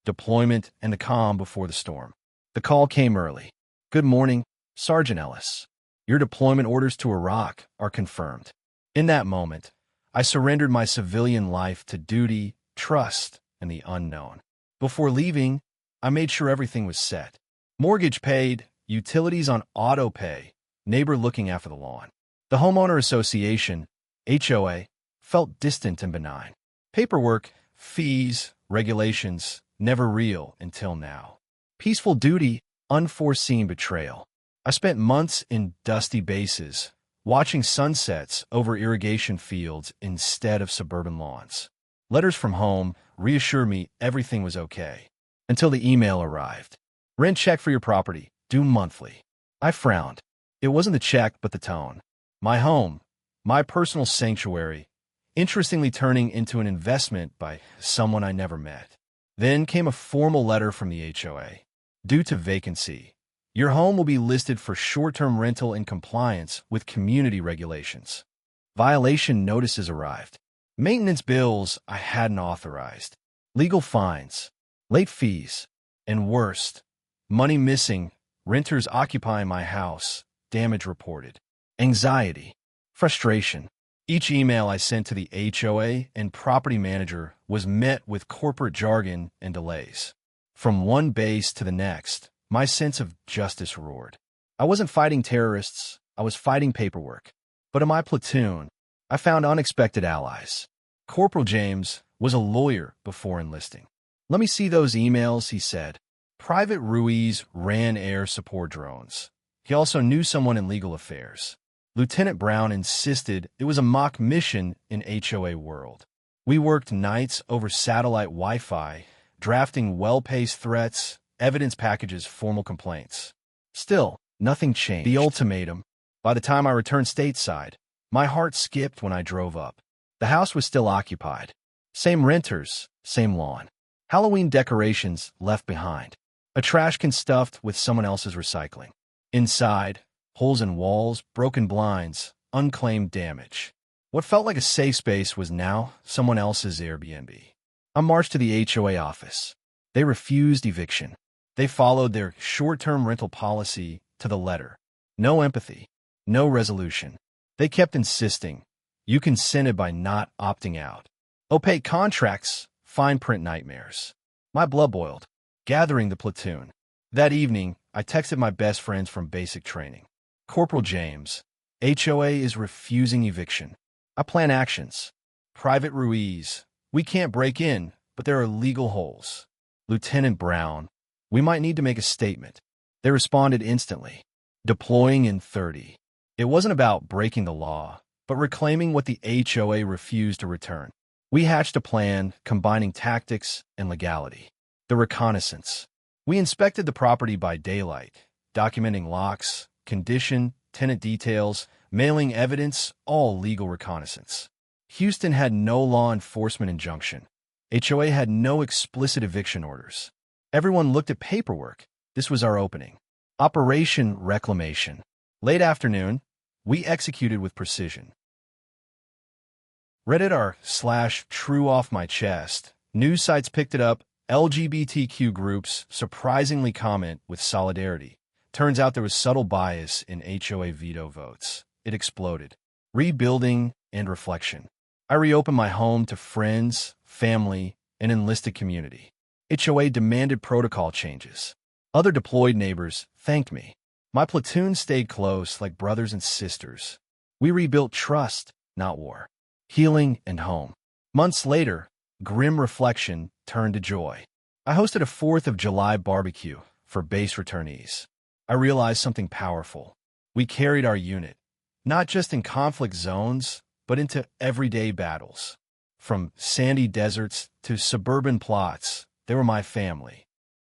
deployment, and the calm before the storm. The call came early. "Good morning, Sergeant Ellis. Your deployment orders to Iraq are confirmed." In that moment, I surrendered my civilian life to duty, trust, and the unknown. Before leaving, I made sure everything was set. Mortgage paid, utilities on auto pay, neighbor looking after the lawn. The homeowner association, HOA, felt distant and benign. Paperwork, fees, regulations, never real until now. Peaceful duty, unforeseen betrayal. I spent months in dusty bases, watching sunsets over irrigation fields instead of suburban lawns. Letters from home reassured me everything was okay, until the email arrived. "Rent check for your property, due monthly." I frowned. It wasn't the check, but the tone. My home, my personal sanctuary, interestingly turning into an investment by someone I never met. Then came a formal letter from the HOA. "Due to vacancy, your home will be listed for short-term rental in compliance with community regulations." Violation notices arrived. Maintenance bills I hadn't authorized. Legal fines, late fees, and worst, money missing, renters occupying my house, damage reported. Anxiety, frustration. Each email I sent to the HOA and property manager was met with corporate jargon and delays. From one base to the next, my sense of justice roared. I wasn't fighting terrorists, I was fighting paperwork. But in my platoon, I found unexpected allies. Corporal James was a lawyer before enlisting. "Let me see those emails," he said. Private Ruiz ran air support drones. He also knew someone in legal affairs. Lieutenant Brown insisted it was a mock mission in HOA world. We worked nights over satellite Wi-Fi, drafting well-paced threats, evidence packages, formal complaints. Still, nothing changed. The ultimatum. By the time I returned stateside, my heart skipped when I drove up. The house was still occupied. Same renters, same lawn. Halloween decorations left behind. A trash can stuffed with someone else's recycling. Inside, holes in walls, broken blinds, unclaimed damage. What felt like a safe space was now someone else's Airbnb. I marched to the HOA office. They refused eviction. They followed their short-term rental policy to the letter. No empathy, no resolution. They kept insisting, "You consented by not opting out." Opaque contracts, fine print nightmares. My blood boiled, gathering the platoon. That evening, I texted my best friends from basic training. "Corporal James, HOA is refusing eviction." I plan actions. Private Ruiz, "We can't break in, but there are legal holes." Lieutenant Brown, "We might need to make a statement." They responded instantly. Deploying in 30. It wasn't about breaking the law, but reclaiming what the HOA refused to return. We hatched a plan combining tactics and legality. The reconnaissance. We inspected the property by daylight, documenting locks, condition, tenant details, mailing evidence, all legal reconnaissance. Houston had no law enforcement injunction. HOA had no explicit eviction orders. Everyone looked at paperwork. This was our opening. Operation Reclamation. Late afternoon, we executed with precision. Reddit r/true off my chest. News sites picked it up. LGBTQ groups surprisingly comment with solidarity. Turns out there was subtle bias in HOA veto votes. It exploded. Rebuilding and reflection. I reopened my home to friends, family, and enlisted community. HOA demanded protocol changes. Other deployed neighbors thanked me. My platoon stayed close like brothers and sisters. We rebuilt trust, not war. Healing and home. Months later, grim reflection turned to joy. I hosted a 4th of July barbecue for base returnees. I realized something powerful. We carried our unit, not just in conflict zones, but into everyday battles. From sandy deserts to suburban plots, they were my family.